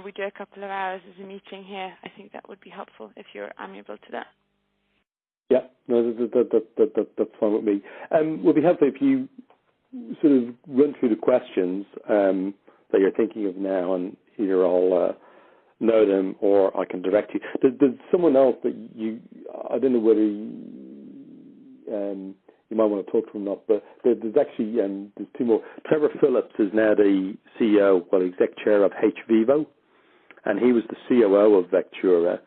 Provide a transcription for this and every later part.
we do a couple of hours as a meeting here, I think that would be helpful if you're amenable to that. Yeah, no, that's fine with me. Would be helpful if you sort of run through the questions that you're thinking of now, and either I'll know them or I can direct you. There's someone else that I don't know whether you might want to talk to him or not, but there's actually there's two more. Trevor Phillips is now the CEO, exec chair of HVivo, and he was the COO of Vectura.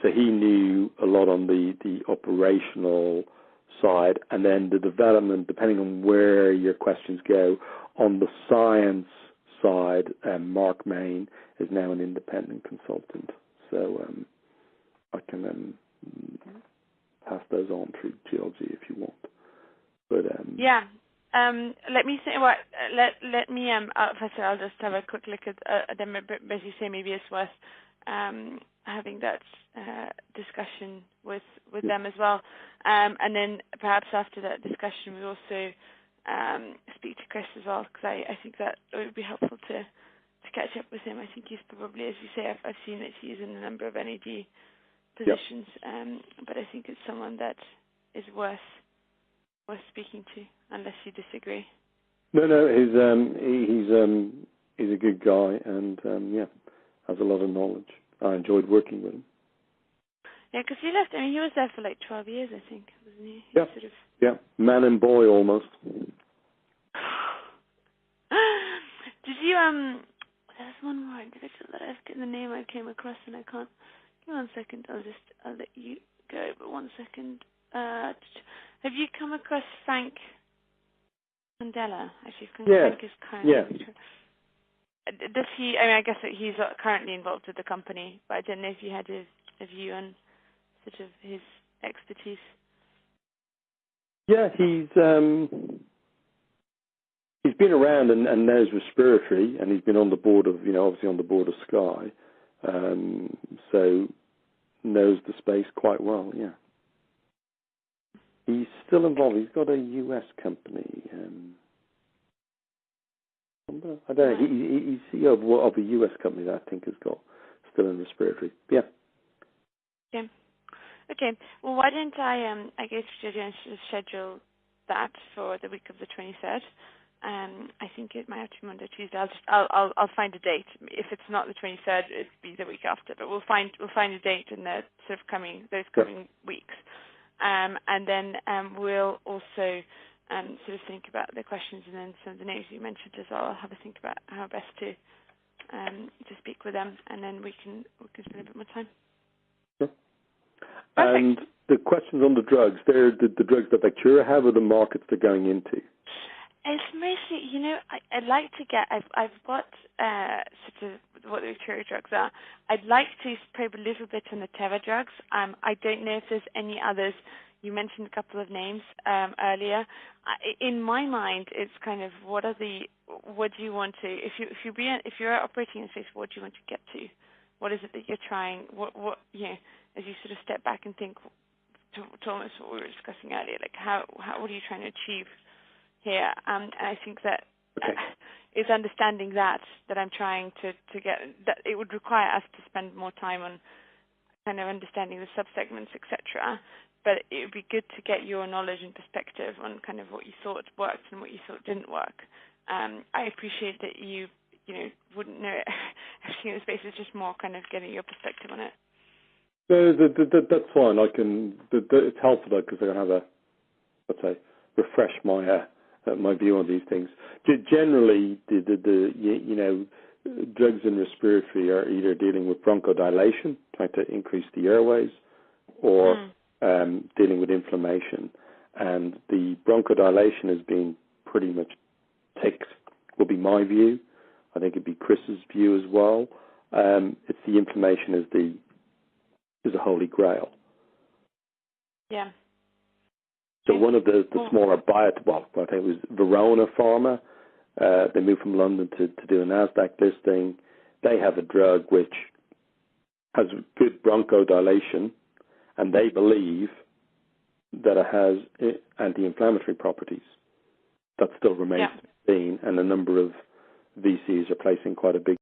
So he knew a lot on the operational side, and then the development, depending on where your questions go, on the science side. Mark Main is now an independent consultant, so I can pass those on through GLG if you want. But yeah. Let me say what. Let me. First, I'll just have a quick look at them. But as you say, maybe it's worth having that discussion with them as well. And then perhaps after that discussion, we also speak to Chris as well, because I think that it would be helpful to catch up with him. I think he's probably, as you say, I've seen that he's in a number of NAD positions, but I think it's someone that is worth speaking to, unless you disagree. No, he's a good guy, and has a lot of knowledge. I enjoyed working with him. Yeah, because he left. I mean, he was there for like 12 years, I think, wasn't he? Yeah, Sort of... yeah, man and boy almost. Did you There's one more individual that I've getting the name I came across and I can't. Give me 1 second. I'll let you go. But 1 second. Have you come across Frank Mandela? Actually, Frank is currently. Yeah. Does he? I mean, I guess that he's currently involved with the company, but I don't know if you had a view on sort of his expertise. Yeah, he's been around and knows respiratory, and he's been on the board of, obviously on the board of Sky, so knows the space quite well. Yeah, he's still involved. He's got a US company. I don't know. He's CEO of a US company that I think has got still in respiratory. Yeah. Okay. Well, why don't I go to schedule that for the week of the 23rd? I think it might have to be Monday, Tuesday. I'll find a date. If it's not the 23rd, it'll be the week after. But we'll find a date in the sort of coming weeks, and then we'll also sort of think about the questions and then some of the names you mentioned as well. I'll have a think about how best to speak with them, and then we can spend a bit more time. Sure. And the questions on the drugs, they're the drugs that Vectura have, or the markets they're going into? It's mostly, I'd like to get, I've got sort of what the Vectura drugs are. I'd like to probe a little bit on the Teva drugs. I don't know if there's any others. You mentioned a couple of names earlier. In my mind, it's kind of what do you want to, if you're operating in a space, what do you want to get to? What is it that you're trying? What as you sort of step back and think to almost what we were discussing earlier, like what are you trying to achieve here? And I think that it's understanding that I'm trying to get, that it would require us to spend more time on kind of understanding the subsegments, etc. But it would be good to get your knowledge and perspective on kind of what you thought worked and what you thought didn't work. I appreciate that you wouldn't know everything in the space. It's just more kind of getting your perspective on it. No, that's fine. It's helpful though, because I can have refresh my view on these things. Generally, the drugs in respiratory are either dealing with bronchodilation, trying to increase the airways, or dealing with inflammation. And the bronchodilation has been pretty much ticked, will be my view. I think it'd be Chris's view as well. It's the inflammation is a holy grail. Yeah. So one of the smaller I think it was Verona Pharma. They moved from London to do a NASDAQ listing. They have a drug which has good bronchodilation, and they believe that it has anti-inflammatory properties. That still remains to be seen, and a number of VCs are placing quite a big